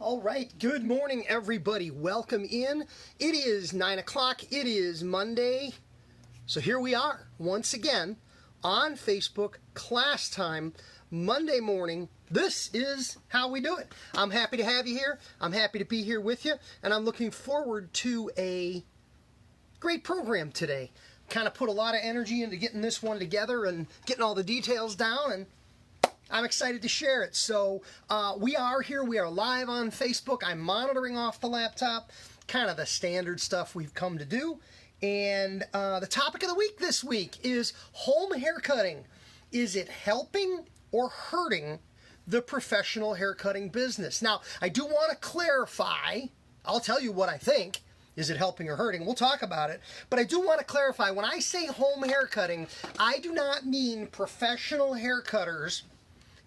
All right, good morning, everybody. Welcome in. It is 9 o'clock. It is Monday. So here we are once again on Facebook, class time, Monday morning. This is how we do it. I'm happy to have you here. I'm happy to be here with you, and I'm looking forward to a great program today. Kind of put a lot of energy into getting this one together and getting all the details down, and I'm excited to share it. So we are here. We are live on Facebook. I'm monitoring off the laptop, kind of the standard stuff we've come to do. And the topic of the week this week is home haircutting. Is it helping or hurting the professional haircutting business? Now, I do want to clarify. I'll tell you what I think. Is it helping or hurting? We'll talk about it. But I do want to clarify. When I say home haircutting, I do not mean professional haircutters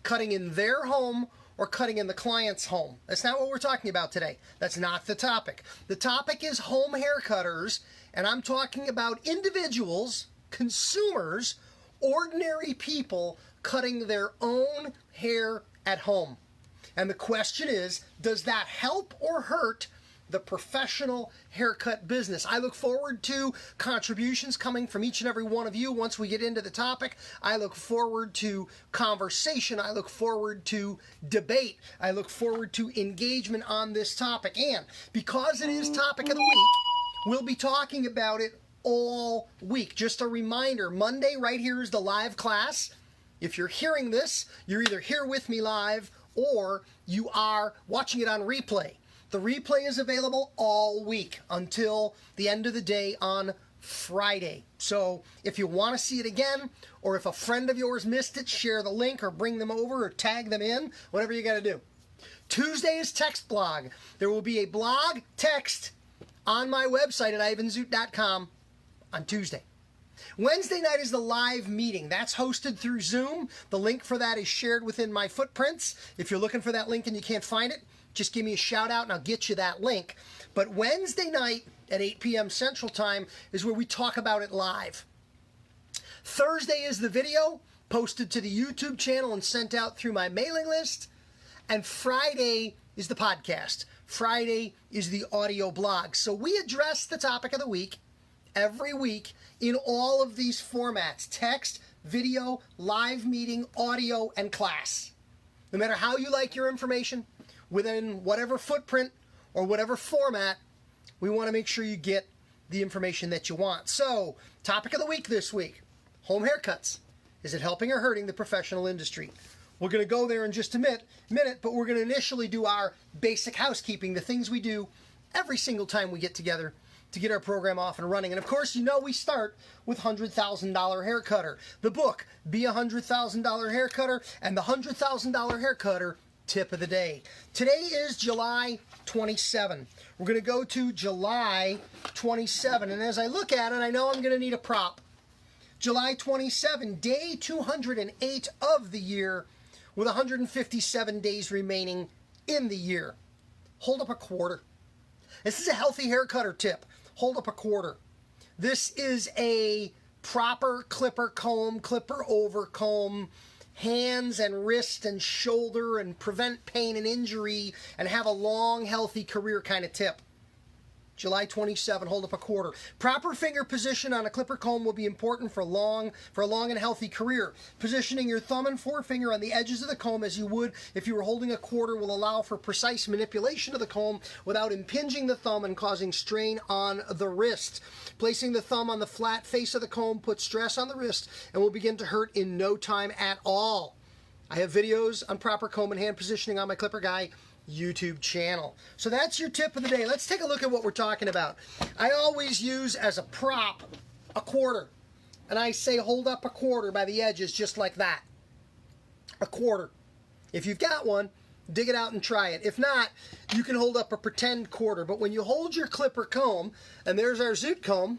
cutting in their home or cutting in the client's home. That's not what we're talking about today. That's not the topic. The topic is home haircutters, and I'm talking about individuals, consumers, ordinary people cutting their own hair at home. And the question is, does that help or hurt the professional haircut business? I look forward to contributions coming from each and every one of you once we get into the topic. I look forward to conversation. I look forward to debate. I look forward to engagement on this topic. And because it is topic of the week, we'll be talking about it all week. Just a reminder, Monday right here is the live class. If you're hearing this, you're either here with me live or you are watching it on replay. The replay is available all week until the end of the day on Friday. So if you want to see it again, or if a friend of yours missed it, share the link or bring them over or tag them in, whatever you got to do. Tuesday is text blog. There will be a blog text on my website at ivanzoot.com on Tuesday. Wednesday night is the live meeting. That's hosted through Zoom. The link for that is shared within my footprints. If you're looking for that link and you can't find it, just give me a shout out and I'll get you that link. But Wednesday night at 8 p.m. Central Time is where we talk about it live. Thursday is the video posted to the YouTube channel and sent out through my mailing list. And Friday is the podcast. Friday is the audio blog. So we address the topic of the week every week in all of these formats: text, video, live meeting, audio, and class. No matter how you like your information, within whatever footprint or whatever format, we want to make sure you get the information that you want. So, topic of the week this week, home haircuts. Is it helping or hurting the professional industry? We're going to go there in just a minute, but we're going to initially do our basic housekeeping, the things we do every single time we get together to get our program off and running. And of course, you know we start with $100,000 Haircutter, the book, Be a $100,000 Haircutter, and the $100,000 Haircutter tip of the day. Today is July 27. We're going to go to July 27. And as I look at it, I know I'm going to need a prop. July 27, day 208 of the year, with 157 days remaining in the year. Hold up a quarter. This is a healthy haircutter tip. Hold up a quarter. This is a proper clipper comb, clipper over comb, hands and wrist and shoulder, and prevent pain and injury and have a long, healthy career kind of tip. July 27, hold up a quarter. Proper finger position on a clipper comb will be important for a long and healthy career. Positioning your thumb and forefinger on the edges of the comb as you would if you were holding a quarter will allow for precise manipulation of the comb without impinging the thumb and causing strain on the wrist. Placing the thumb on the flat face of the comb puts stress on the wrist and will begin to hurt in no time at all. I have videos on proper comb and hand positioning on my Clipper Guy YouTube channel. So that's your tip of the day. Let's take a look at what we're talking about. I always use as a prop a quarter, and I say hold up a quarter by the edges just like that. A quarter. If you've got one, dig it out and try it. If not, you can hold up a pretend quarter. But when you hold your clipper comb, and there's our zoot comb,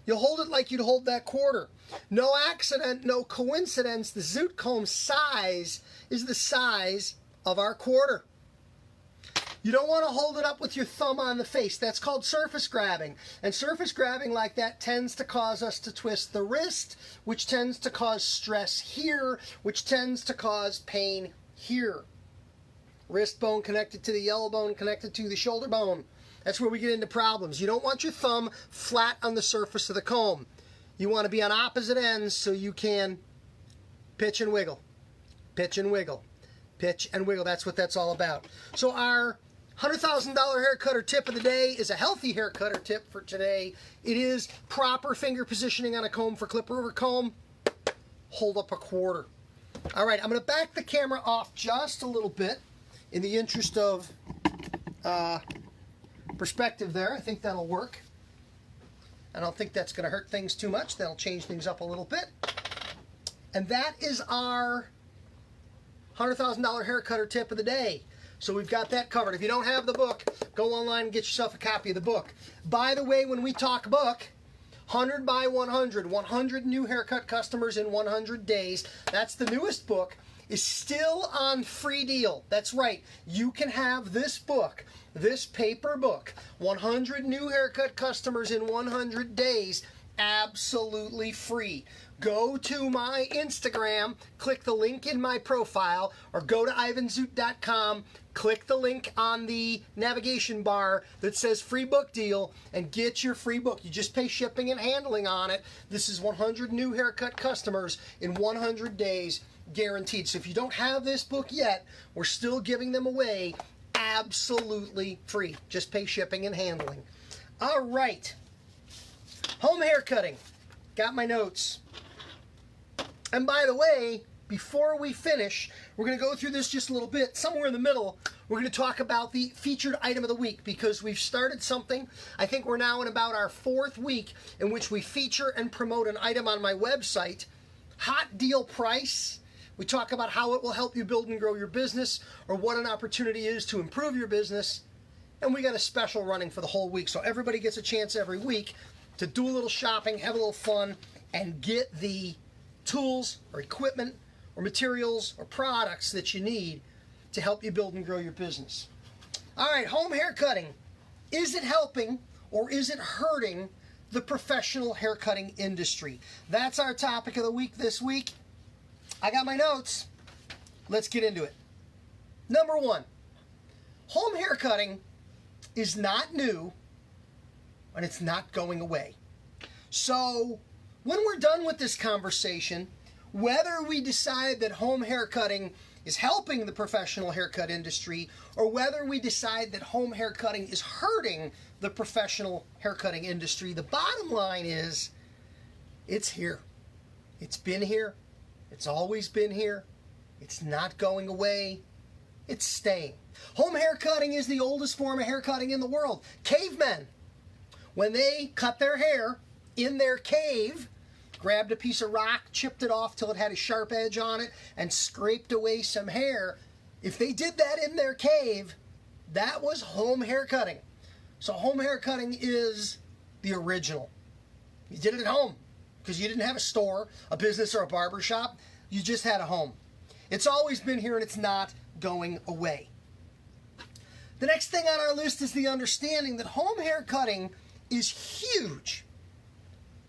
you'll hold it like you'd hold that quarter. No accident, no coincidence, the zoot comb size is the size of our quarter. You don't want to hold it up with your thumb on the face. That's called surface grabbing. And surface grabbing like that tends to cause us to twist the wrist, which tends to cause stress here, which tends to cause pain here. wrist bone connected to the yellow bone connected to the shoulder bone. That's where we get into problems. You don't want your thumb flat on the surface of the comb. You want to be on opposite ends so you can pitch and wiggle, pitch and wiggle, pitch and wiggle. That's what that's all about. So our $100,000 haircutter tip of the day is a healthy haircutter tip for today. It is proper finger positioning on a comb for clipper over comb. Hold up a quarter. All right, I'm going to back the camera off just a little bit in the interest of perspective there. I think that'll work. I don't think that's going to hurt things too much. That'll change things up a little bit. And that is our $100,000 haircutter tip of the day. So we've got that covered. If you don't have the book, go online and get yourself a copy of the book. By the way, when we talk book, 100 by 100, 100 new haircut customers in 100 days. That's the newest book. Is still on free deal. That's right. You can have this book, this paper book, 100 new haircut customers in 100 days, absolutely free. Go to my Instagram, click the link in my profile, or go to ivanzoot.com, click the link on the navigation bar that says free book deal, and get your free book. You just pay shipping and handling on it. This is 100 new haircut customers in 100 days, guaranteed. So if you don't have this book yet, we're still giving them away absolutely free. Just pay shipping and handling. All right. Home haircutting. Got my notes. And by the way, before we finish, we're going to go through this just a little bit. Somewhere in the middle, we're going to talk about the featured item of the week because we've started something. I think we're now in about our 4th week in which we feature and promote an item on my website. Hot deal price. We talk about how it will help you build and grow your business or what an opportunity is to improve your business. And we got a special running for the whole week. So everybody gets a chance every week to do a little shopping, have a little fun, and get the tools or equipment or materials or products that you need to help you build and grow your business. All right, home haircutting. Is it helping or is it hurting the professional haircutting industry? That's our topic of the week this week. I got my notes. Let's get into it. Number 1, home haircutting is not new and it's not going away. So when we're done with this conversation, whether we decide that home haircutting is helping the professional haircut industry or whether we decide that home haircutting is hurting the professional haircutting industry, the bottom line is it's here. It's been here. It's always been here. It's not going away. It's staying. Home haircutting is the oldest form of haircutting in the world. Cavemen, when they cut their hair in their cave, grabbed a piece of rock, chipped it off till it had a sharp edge on it, and scraped away some hair. If they did that in their cave, that was home haircutting. So home haircutting is the original. You did it at home because you didn't have a store, a business, or a barber shop. You just had a home. It's always been here and it's not going away. The next thing on our list is the understanding that home haircutting is huge,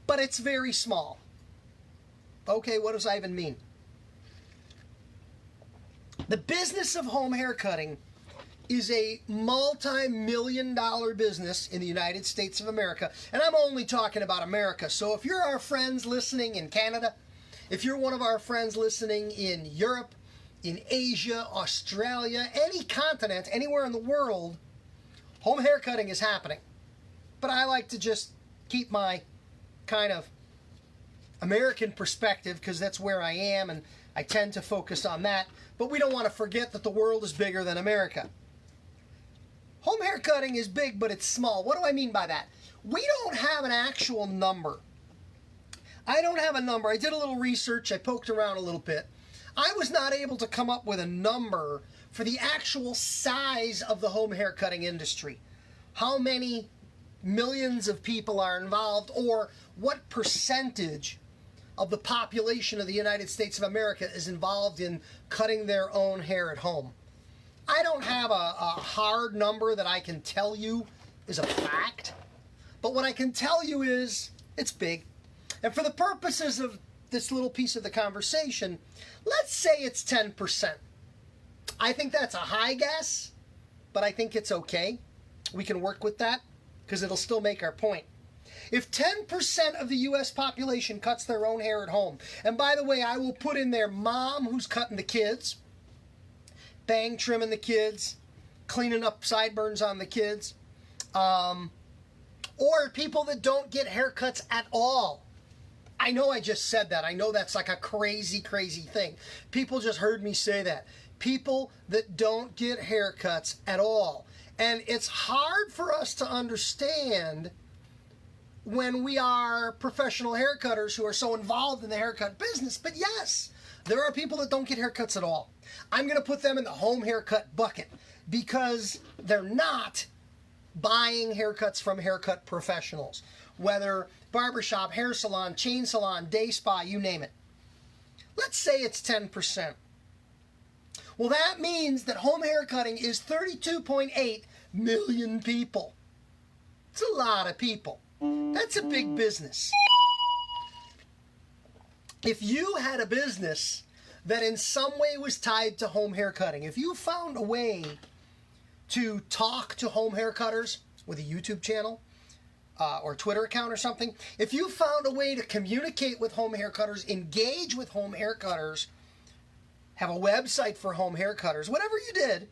but it's very small. Okay, what does that even mean? The business of home haircutting is a multi-million-dollar business in the United States of America. And I'm only talking about America. So if you're our friends listening in Canada, if you're one of our friends listening in Europe, in Asia, Australia, any continent, anywhere in the world, home haircutting is happening. But I like to just keep my kind of American perspective because that's where I am and I tend to focus on that. But we don't want to forget that the world is bigger than America. Home haircutting is big, but it's small. What do I mean by that? We don't have an actual number. I don't have a number. I did a little research. I poked around a little bit. I was not able to come up with a number for the actual size of the home haircutting industry. How many millions of people are involved or what percentage of the population of the United States of America is involved in cutting their own hair at home. I don't have a hard number that I can tell you is a fact, but what I can tell you is it's big. And for the purposes of this little piece of the conversation, let's say it's 10%. I think that's a high guess, but I think it's okay. We can work with that because it'll still make our point. If 10% of the U.S. population cuts their own hair at home, and by the way, I will put in there mom who's cutting the kids, bang trimming the kids, cleaning up sideburns on the kids, or people that don't get haircuts at all. I know I just said that. I know that's like a crazy, crazy thing. People just heard me say that. People that don't get haircuts at all. And it's hard for us to understand when we are professional haircutters who are so involved in the haircut business. But yes, there are people that don't get haircuts at all. I'm going to put them in the home haircut bucket because they're not buying haircuts from haircut professionals, whether barbershop, hair salon, chain salon, day spa, you name it. Let's say it's 10%. Well, that means that home haircutting is 32.8 million people. It's a lot of people. That's a big business. If you had a business that in some way was tied to home haircutting, if you found a way to talk to home haircutters with a YouTube channel or Twitter account or something, if you found a way to communicate with home haircutters, engage with home haircutters, have a website for home haircutters, whatever you did,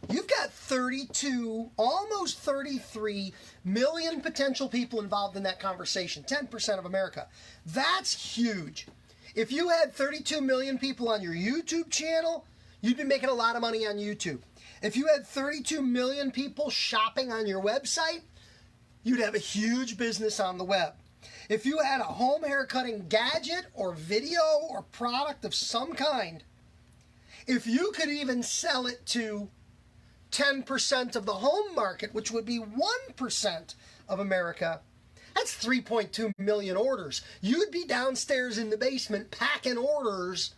you've got 32, almost 33 million potential people involved in that conversation, 10% of America. That's huge. If you had 32 million people on your YouTube channel, you'd be making a lot of money on YouTube. If you had 32 million people shopping on your website, you'd have a huge business on the web. If you had a home haircutting gadget or video or product of some kind, if you could even sell it to 10% of the home market, which would be 1% of America, that's 3.2 million orders. You'd be downstairs in the basement packing orders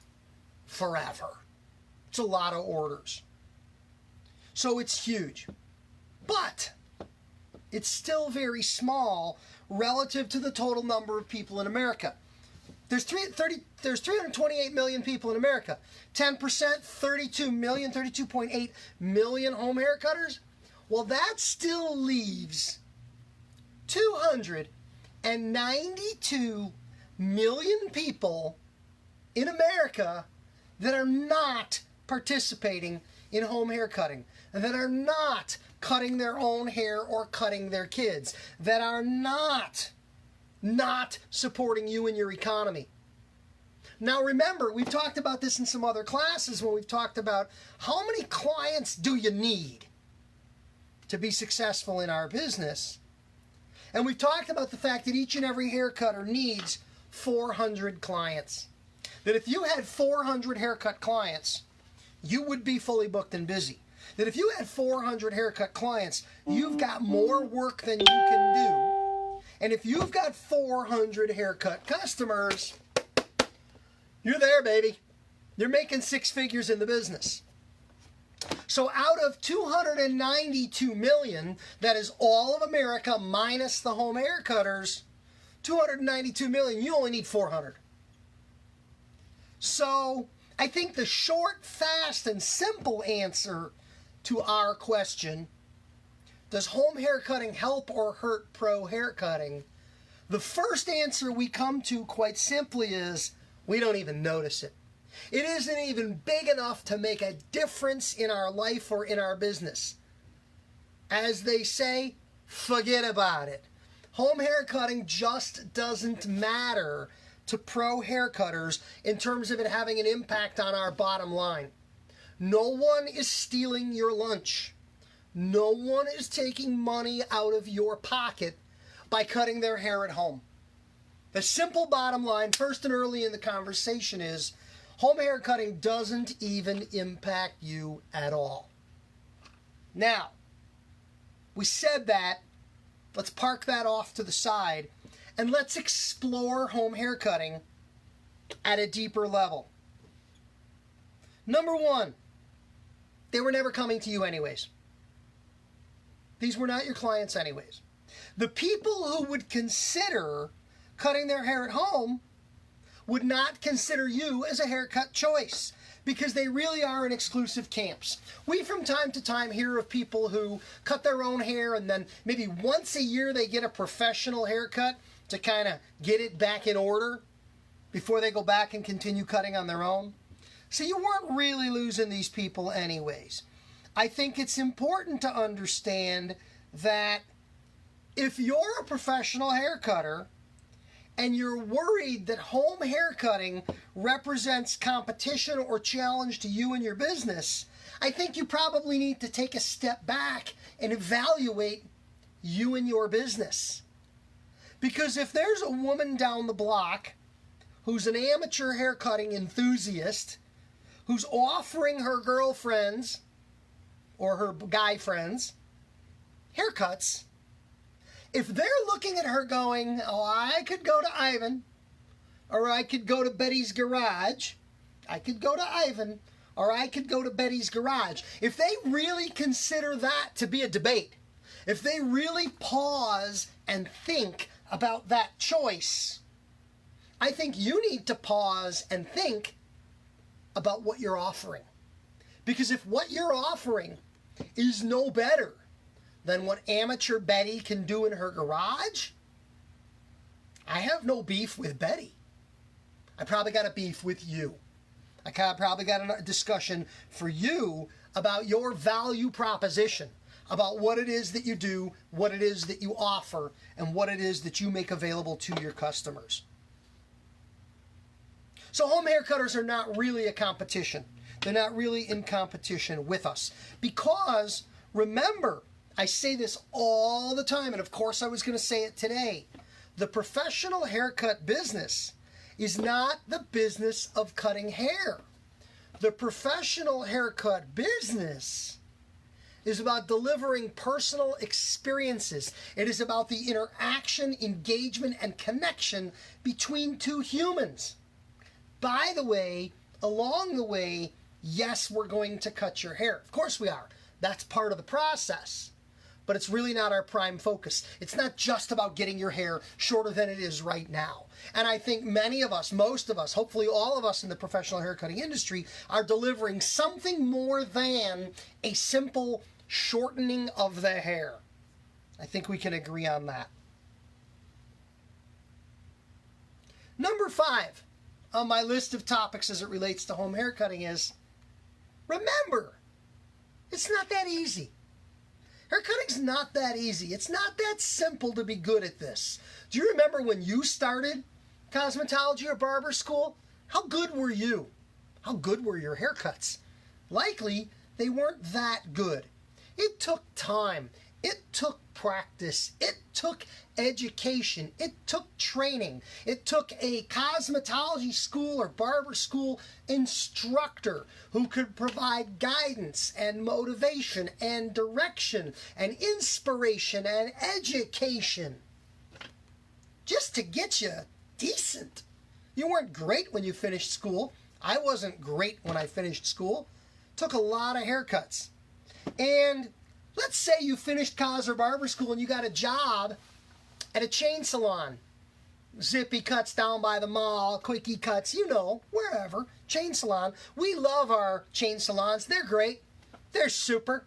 forever. It's a lot of orders. So it's huge. But it's still very small relative to the total number of people in America. There's 328 million people in America. 10%, 32 million, 32.8 million home haircutters. Well, that still leaves 292 million people in America that are not participating in home haircutting, that are not cutting their own hair or cutting their kids, that are not supporting you and your economy. Now remember, we've talked about this in some other classes when we've talked about how many clients do you need to be successful in our business. And we've talked about the fact that each and every haircutter needs 400 clients. That if you had 400 haircut clients, you would be fully booked and busy. That if you had 400 haircut clients, you've got more work than you can do. And if you've got 400 haircut customers, you're there, baby. You're making six figures in the business. So out of 292 million, that is all of America minus the home haircutters, 292 million, you only need 400. So I think the short, fast, and simple answer to our question, does home haircutting help or hurt pro haircutting? The first answer we come to quite simply is we don't even notice it. It isn't even big enough to make a difference in our life or in our business. As they say, forget about it. Home haircutting just doesn't matter to pro haircutters in terms of it having an impact on our bottom line. No one is stealing your lunch. No one is taking money out of your pocket by cutting their hair at home. The simple bottom line, first and early in the conversation, is home haircutting doesn't even impact you at all. Now, we said that. Let's park that off to the side and let's explore home haircutting at a deeper level. Number one, they were never coming to you anyways. These were not your clients anyways. The people who would consider cutting their hair at home would not consider you as a haircut choice. because they really are in exclusive camps. We from time to time hear of people who cut their own hair and then maybe once a year they get a professional haircut to kind of get it back in order before they go back and continue cutting on their own. So you weren't really losing these people anyways. I think it's important to understand that if you're a professional hair cutter and you're worried that home haircutting represents competition or challenge to you and your business, I think you probably need to take a step back and evaluate you and your business. Because if there's a woman down the block who's an amateur haircutting enthusiast, who's offering her girlfriends or her guy friends haircuts, if they're looking at her going, oh, I could go to Ivan, or I could go to Betty's Garage, I could go to Ivan, or I could go to Betty's Garage, if they really consider that to be a debate, if they really pause and think about that choice, I think you need to pause and think about what you're offering. Because if what you're offering is no better than what amateur Betty can do in her garage, I have no beef with Betty. I probably got a beef with you. I probably got a discussion for you about your value proposition, about what it is that you do, what it is that you offer, and what it is that you make available to your customers. So home haircutters are not really a competition. They're not really in competition with us. Because, remember, I say this all the time, and of course I was going to say it today, the professional haircut business is not the business of cutting hair. The professional haircut business is about delivering personal experiences. It is about the interaction, engagement, and connection between two humans. By the way, along the way, yes, we're going to cut your hair. Of course we are. That's part of the process. But it's really not our prime focus. It's not just about getting your hair shorter than it is right now. And I think many of us, most of us, hopefully all of us in the professional haircutting industry are delivering something more than a simple shortening of the hair. I think we can agree on that. Number 5 on my list of topics as it relates to home haircutting is, remember, it's not that easy. Haircutting's not that easy. It's not that simple to be good at this. Do you remember when you started cosmetology or barber school? How good were you? How good were your haircuts? Likely, they weren't that good. It took time. It took practice. It took education. It took training. It took a cosmetology school or barber school instructor who could provide guidance and motivation and direction and inspiration and education just to get you decent. You weren't great when you finished school. I wasn't great when I finished school. Took a lot of haircuts. And let's say you finished cos or barber school and you got a job at a chain salon. Zippy cuts down by the mall, quickie cuts, you know, wherever. Chain salon. We love our chain salons. They're great. They're super.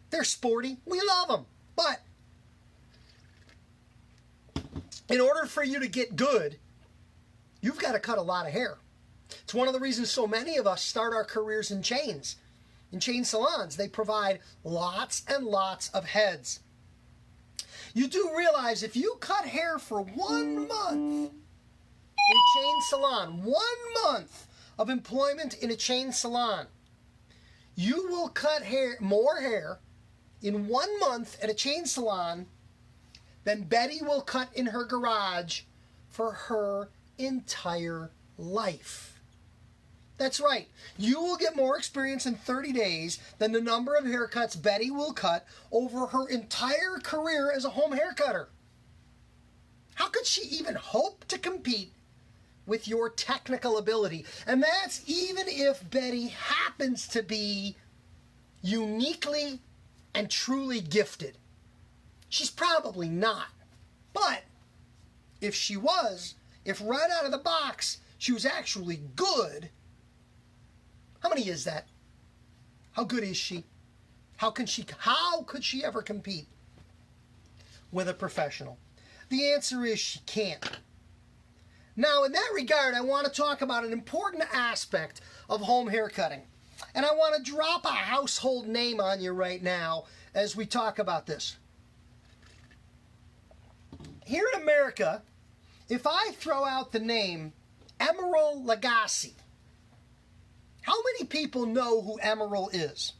They're sporty. We love them. But in order for you to get good, you've got to cut a lot of hair. It's one of the reasons so many of us start our careers in chains. In chain salons, they provide lots and lots of heads. You do realize if you cut hair for 1 month in a chain salon, 1 month of employment in a chain salon, you will cut more hair in 1 month at a chain salon than Betty will cut in her garage for her entire life. That's right. You will get more experience in 30 days than the number of haircuts Betty will cut over her entire career as a home haircutter. How could she even hope to compete with your technical ability? And that's even if Betty happens to be uniquely and truly gifted. She's probably not. But if she was, if right out of the box she was actually good, How many is that? How good is she? How could she ever compete with a professional? The answer is she can't. Now, in that regard, I want to talk about an important aspect of home haircutting. And I want to drop a household name on you right now as we talk about this. Here in America, if I throw out the name Emeril Lagasse, how many people know who Emeril is?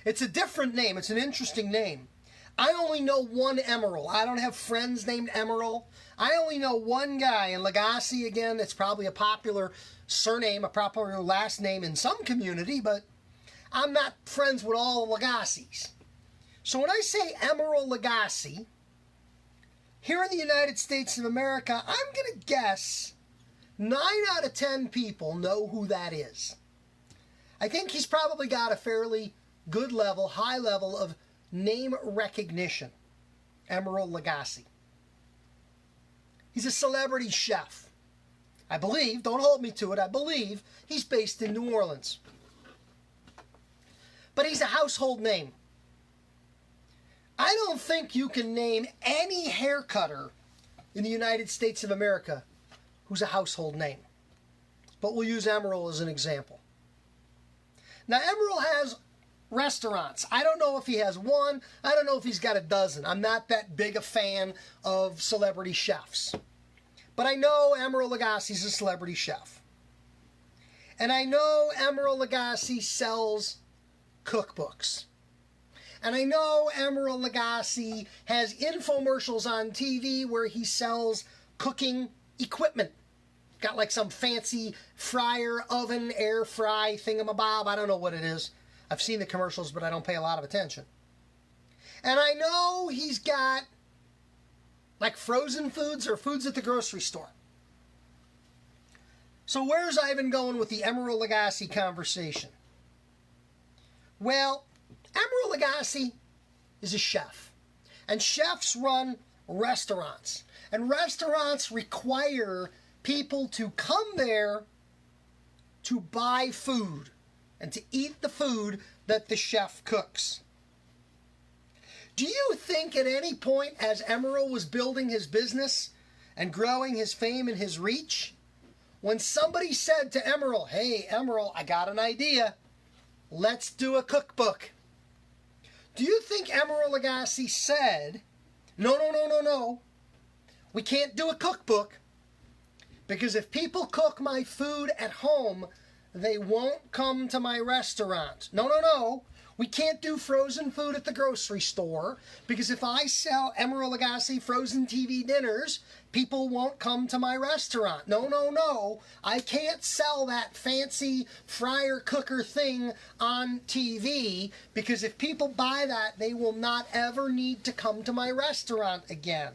It's a different name. It's an interesting name. I only know one Emeril. I don't have friends named Emeril. I only know one guy, and Lagasse, again, it's probably a popular surname, a popular last name in some community, but I'm not friends with all the Lagasses. So when I say Emeril Lagasse, here in the United States of America, I'm going to guess 9 out of 10 people know who that is. I think he's probably got a fairly good level, high level of name recognition. Emeril Lagasse. He's a celebrity chef. I believe, don't hold me to it, I believe he's based in New Orleans. But he's a household name. I don't think you can name any hair cutter in the United States of America who's a household name. But we'll use Emeril as an example. Now, Emeril has restaurants. I don't know if he has one. I don't know if he's got a dozen. I'm not that big a fan of celebrity chefs. But I know Emeril Lagasse is a celebrity chef. And I know Emeril Lagasse sells cookbooks. And I know Emeril Lagasse has infomercials on TV where he sells cooking equipment. Got like some fancy fryer, oven, air fry thingamabob. I don't know what it is. I've seen the commercials, but I don't pay a lot of attention. And I know he's got like frozen foods or foods at the grocery store. So where's Ivan going with the Emeril Lagasse conversation? Well, Emeril Lagasse is a chef. And chefs run restaurants. And restaurants require people to come there to buy food and to eat the food that the chef cooks. Do you think at any point as Emeril was building his business and growing his fame and his reach, when somebody said to Emeril, "Hey, Emeril, I got an idea. Let's do a cookbook." Do you think Emeril Lagasse said, no, we can't do a cookbook because if people cook my food at home, they won't come to my restaurant. No, we can't do frozen food at the grocery store because if I sell Emeril Lagasse frozen TV dinners, people won't come to my restaurant. No, I can't sell that fancy fryer cooker thing on TV because if people buy that, they will not ever need to come to my restaurant again.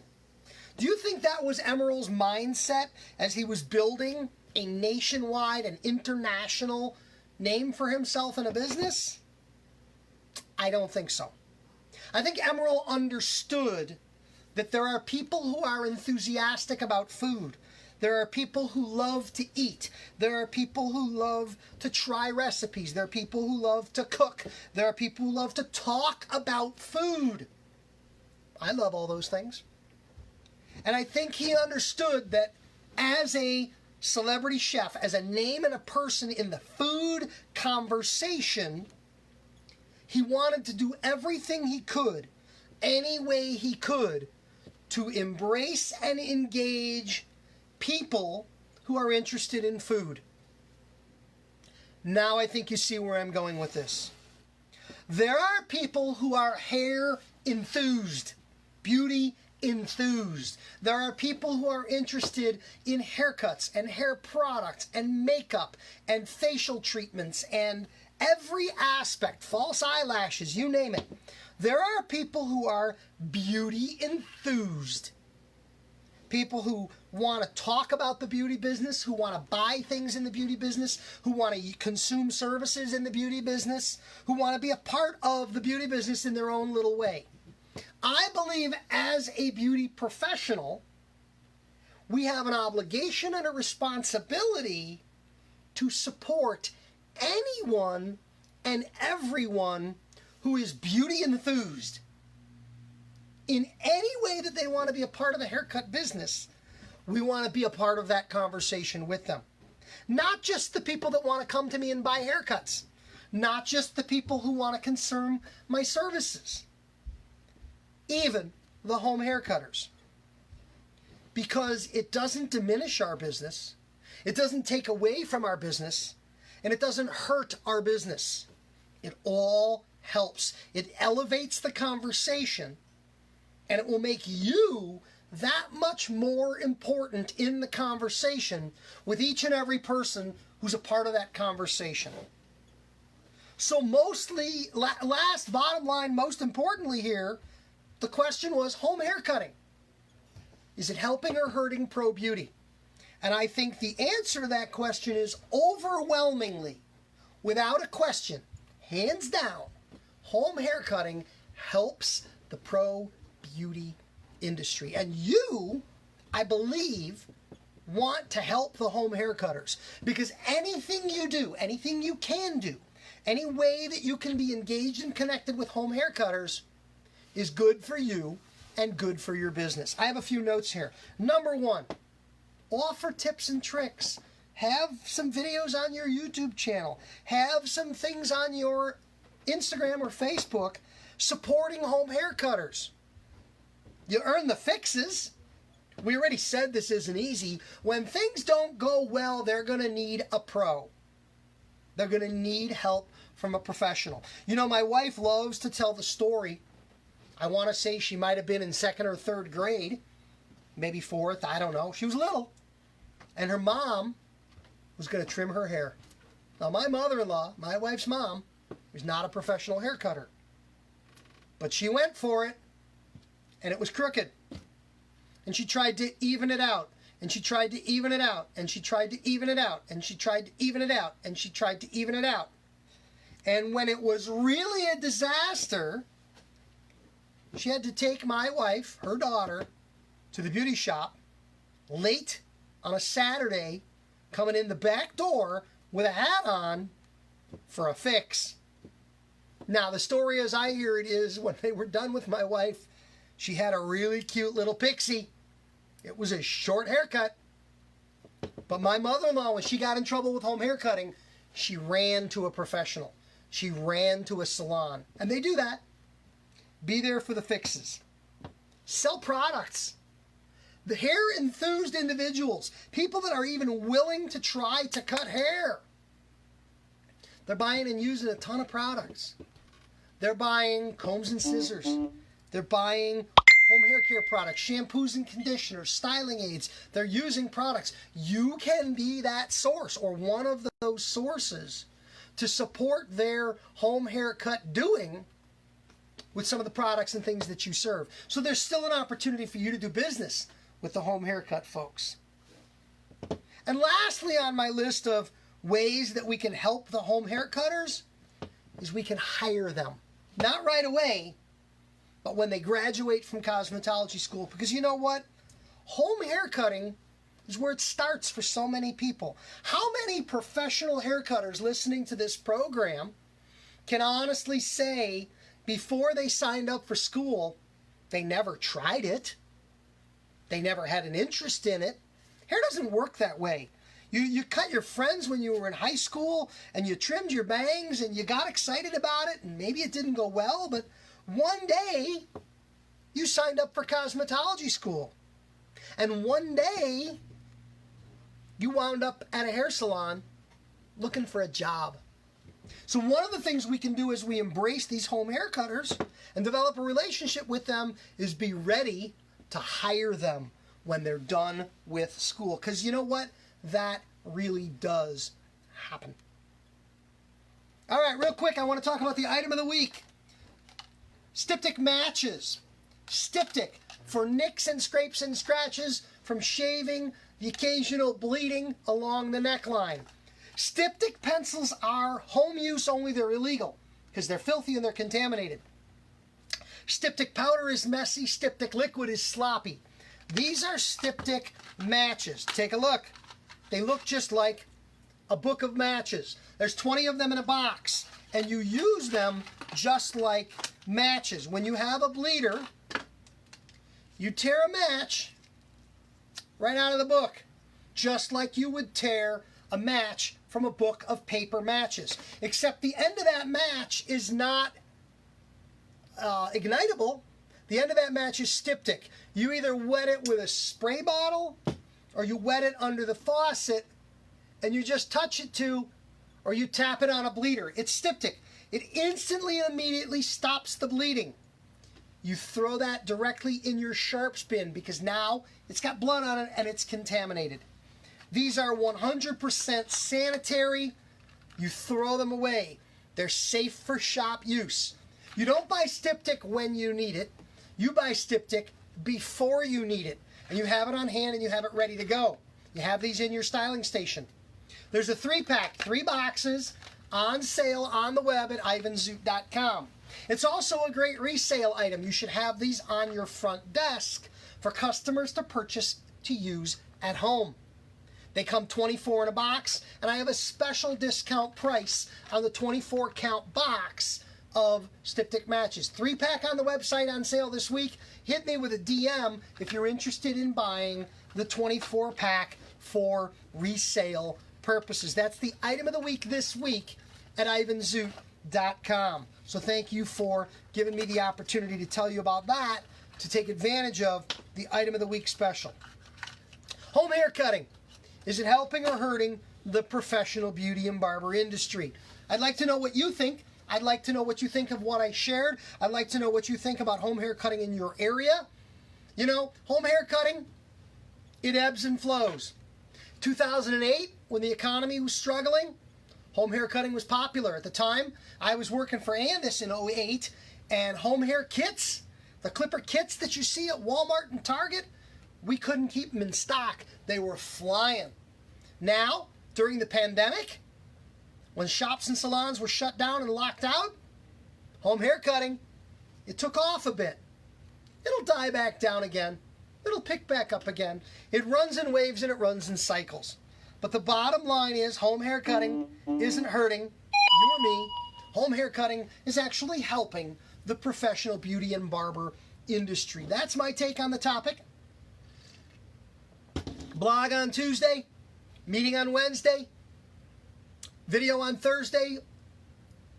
Do you think that was Emeril's mindset as he was building a nationwide and international name for himself in a business? I don't think so. I think Emeril understood that there are people who are enthusiastic about food. There are people who love to eat. There are people who love to try recipes. There are people who love to cook. There are people who love to talk about food. I love all those things. And I think he understood that as a celebrity chef, as a name and a person in the food conversation, he wanted to do everything he could, any way he could, to embrace and engage people who are interested in food. Now I think you see where I'm going with this. There are people who are hair enthused, beauty enthused. There are people who are interested in haircuts and hair products and makeup and facial treatments and every aspect, false eyelashes, you name it. There are people who are beauty enthused. People who want to talk about the beauty business, who want to buy things in the beauty business, who want to consume services in the beauty business, who want to be a part of the beauty business in their own little way. I believe as a beauty professional, we have an obligation and a responsibility to support anyone and everyone who is beauty enthused in any way that they want to be a part of the haircut business. We want to be a part of that conversation with them. Not just the people that want to come to me and buy haircuts. Not just the people who want to consume my services. Even the home haircutters. Because it doesn't diminish our business. It doesn't take away from our business. And it doesn't hurt our business. It all helps. It elevates the conversation. And it will make you that much more important in the conversation with each and every person who's a part of that conversation. So mostly, last, bottom line, most importantly here, the question was home haircutting. Is it helping or hurting pro beauty? And I think the answer to that question is overwhelmingly, without a question, hands down, home haircutting helps the pro beauty industry. And you, I believe, want to help the home haircutters, because anything you do, anything you can do, any way that you can be engaged and connected with home haircutters is good for you and good for your business. I have a few notes here. Number one, offer tips and tricks. Have some videos on your YouTube channel. Have some things on your Instagram or Facebook supporting home haircutters. You earn the fixes. We already said this isn't easy. When things don't go well, they're going to need a pro. They're going to need help from a professional. You know, my wife loves to tell the story. I want to say she might have been in 2nd or 3rd grade, maybe 4th, I don't know. She was little. And her mom was going to trim her hair. Now, my mother-in-law, my wife's mom, is not a professional hair cutter. But she went for it. And it was crooked. And she tried to even it out. And she tried to even it out. And she tried to even it out. And she tried to even it out. And she tried to even it out. And when it was really a disaster, she had to take my wife, her daughter, to the beauty shop late on a Saturday, coming in the back door with a hat on for a fix. Now, the story as I hear it is, when they were done with my wife, she had a really cute little pixie. It was a short haircut. But my mother-in-law, when she got in trouble with home haircutting, she ran to a professional. She ran to a salon. And they do that. Be there for the fixes. Sell products. The hair-enthused individuals, people that are even willing to try to cut hair. They're buying and using a ton of products. They're buying combs and scissors. They're buying home hair care products, shampoos and conditioners, styling aids. They're using products. You can be that source or one of those sources to support their home haircut doing with some of the products and things that you serve. So there's still an opportunity for you to do business with the home haircut folks. And lastly on my list of ways that we can help the home haircutters is we can hire them. Not right away, but when they graduate from cosmetology school. Because you know what? Home haircutting is where it starts for so many people. How many professional haircutters listening to this program can honestly say before they signed up for school, they never tried it? They never had an interest in it. Hair doesn't work that way. You cut your friends when you were in high school, and you trimmed your bangs, and you got excited about it, and maybe it didn't go well, but one day you signed up for cosmetology school. And one day you wound up at a hair salon looking for a job. So one of the things we can do as we embrace these home haircutters and develop a relationship with them is be ready to hire them when they're done with school. Because you know what? That really does happen. All right, real quick, I want to talk about the item of the week. Styptic matches. Styptic for nicks and scrapes and scratches from shaving, the occasional bleeding along the neckline. Styptic pencils are home use only. They're illegal because they're filthy and they're contaminated. Styptic powder is messy. Styptic liquid is sloppy. These are Styptic matches. Take a look. They look just like a book of matches. There's 20 of them in a box, and you use them just like matches. When you have a bleeder, you tear a match right out of the book, just like you would tear a match from a book of paper matches. Except the end of that match is not ignitable. The end of that match is styptic. You either wet it with a spray bottle, or you wet it under the faucet, and you just touch it to, or you tap it on a bleeder. It's styptic. It instantly and immediately stops the bleeding. You throw that directly in your sharps bin because now it's got blood on it and it's contaminated. These are 100% sanitary. You throw them away. They're safe for shop use. You don't buy styptic when you need it. You buy styptic before you need it. And you have it on hand and you have it ready to go. You have these in your styling station. There's a 3-pack, 3 boxes, on sale on the web at ivanzoot.com. It's also a great resale item. You should have these on your front desk for customers to purchase to use at home. They come 24 in a box, and I have a special discount price on the 24-count box of styptic matches. 3-pack on the website on sale this week. Hit me with a DM if you're interested in buying the 24-pack for resale purposes. That's the item of the week this week at ivanzoot.com. So thank you for giving me the opportunity to tell you about that, to take advantage of the item of the week special. Home hair cutting. Is it helping or hurting the professional beauty and barber industry? I'd like to know what you think. I'd like to know what you think of what I shared. I'd like to know what you think about home hair cutting in your area. You know, home hair cutting, it ebbs and flows. 2008, when the economy was struggling, home hair cutting was popular. At the time, I was working for Andis in 2008, and home hair kits, the clipper kits that you see at Walmart and Target, we couldn't keep them in stock. They were flying. Now, during the pandemic, when shops and salons were shut down and locked out, home hair cutting, it took off a bit. It'll die back down again. It'll pick back up again. It runs in waves and it runs in cycles. But the bottom line is home hair cutting isn't hurting you or me. Home hair cutting is actually helping the professional beauty and barber industry. That's my take on the topic. Blog on Tuesday, meeting on Wednesday, video on Thursday,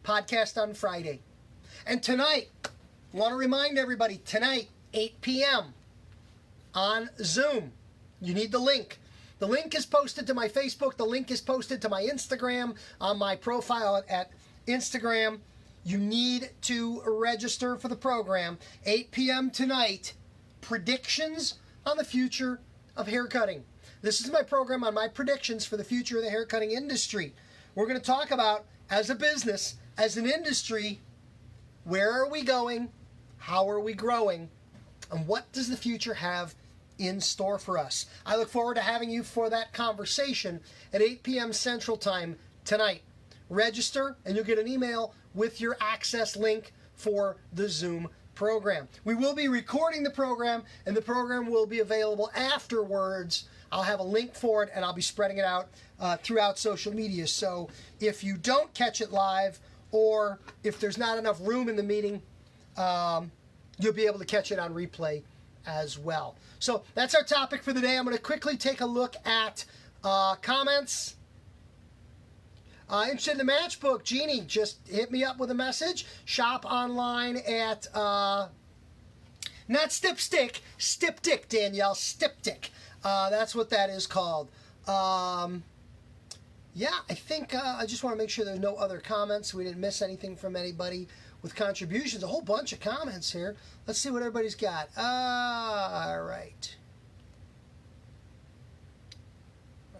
podcast on Friday. And tonight, I want to remind everybody, tonight, 8 p.m. on Zoom. You need the link. The link is posted to my Facebook. The link is posted to my Instagram on my profile at Instagram. You need to register for the program. 8 p.m. tonight, predictions on the future of haircutting. This is my program on my predictions for the future of the haircutting industry. We're going to talk about, as a business, as an industry, where are we going, how are we growing, and what does the future have in store for us. I look forward to having you for that conversation at 8 p.m. Central Time tonight. Register, and you'll get an email with your access link for the Zoom program. We will be recording the program, and the program will be available afterwards. I'll have a link for it, and I'll be spreading it out throughout social media. So if you don't catch it live, or if there's not enough room in the meeting, you'll be able to catch it on replay as well. So that's our topic for the day. I'm going to quickly take a look at comments. Interested in the matchbook? Jeannie just hit me up with a message. Shop online at, not Styptic, Styptic, Danielle, Styptic. That's what that is called. Yeah, I think I just want to make sure there's no other comments. We didn't miss anything from anybody with contributions. A whole bunch of comments here. Let's see what everybody's got. All right.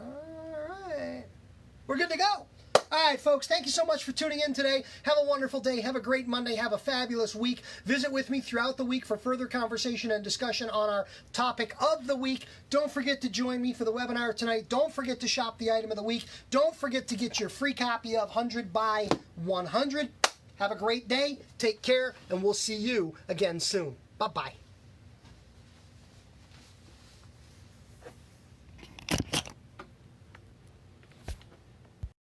All right. We're good to go. All right, folks, thank you so much for tuning in today. Have a wonderful day. Have a great Monday. Have a fabulous week. Visit with me throughout the week for further conversation and discussion on our topic of the week. Don't forget to join me for the webinar tonight. Don't forget to shop the item of the week. Don't forget to get your free copy of 100 by 100. Have a great day. Take care, and we'll see you again soon. Bye-bye.